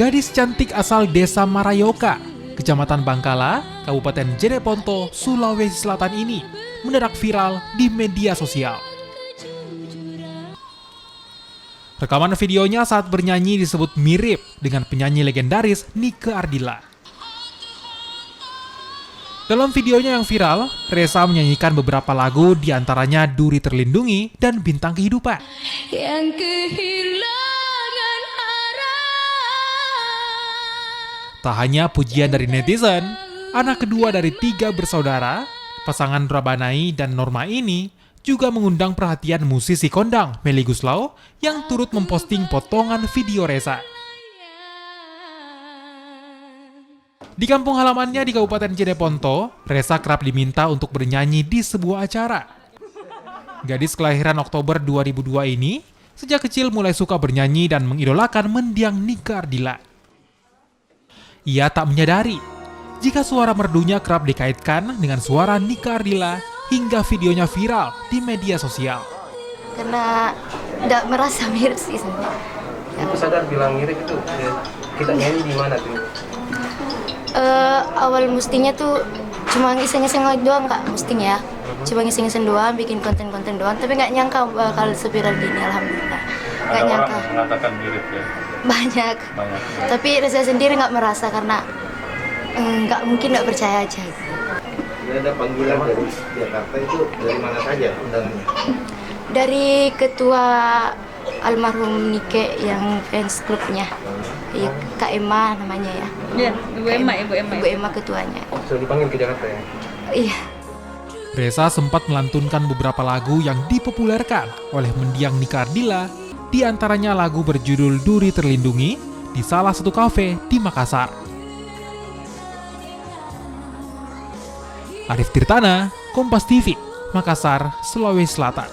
Gadis cantik asal desa Marayoka, Kecamatan Bangkala, Kabupaten Jeneponto, Sulawesi Selatan ini mendadak viral di media sosial. Rekaman videonya saat bernyanyi disebut mirip dengan penyanyi legendaris Nike Ardilla. Dalam videonya yang viral, Ressa menyanyikan beberapa lagu diantaranya Duri Terlindungi dan Bintang Kehidupan. Yang kehilangan arah. Tak hanya pujian dari netizen, anak kedua dari 3 bersaudara, pasangan Rabanai dan Norma ini juga mengundang perhatian musisi kondang Melly Goeslaw yang turut memposting potongan video Ressa. Di kampung halamannya di Kabupaten Jeneponto, Ressa kerap diminta untuk bernyanyi di sebuah acara. Gadis kelahiran Oktober 2002 ini sejak kecil mulai suka bernyanyi dan mengidolakan mendiang Nike Ardilla. Ia tak menyadari jika suara merdunya kerap dikaitkan dengan suara Nike Ardilla hingga videonya viral di media sosial. Karena tidak merasa mirip sih sebenarnya. Aku sadar bilang mirip itu, kita nyanyi di mana tuh? Awal mestinya tuh cuma iseng-iseng doang kak, mestinya. Cuma iseng-iseng doang, bikin konten-konten doang. Tapi nggak nyangka bakal seviral gini, alhamdulillah. Nggak nyangka. Orang mengatakan mirip ya? Banyak. Tapi saya sendiri nggak merasa karena nggak mungkin nggak percaya aja. Ada panggilan dari Jakarta itu dari mana saja undangannya? Dari ketua almarhum Nike yang fans klubnya, ya, Kak Emma namanya ya. Ya, Ibu Emma ketuanya. Sudah dipanggil ke Jakarta ya? Iya. Ressa sempat melantunkan beberapa lagu yang dipopulerkan oleh mendiang Nike Ardilla, di antaranya lagu berjudul Duri Terlindungi di salah satu kafe di Makassar. Arif Tirtana, Kompas TV, Makassar, Sulawesi Selatan.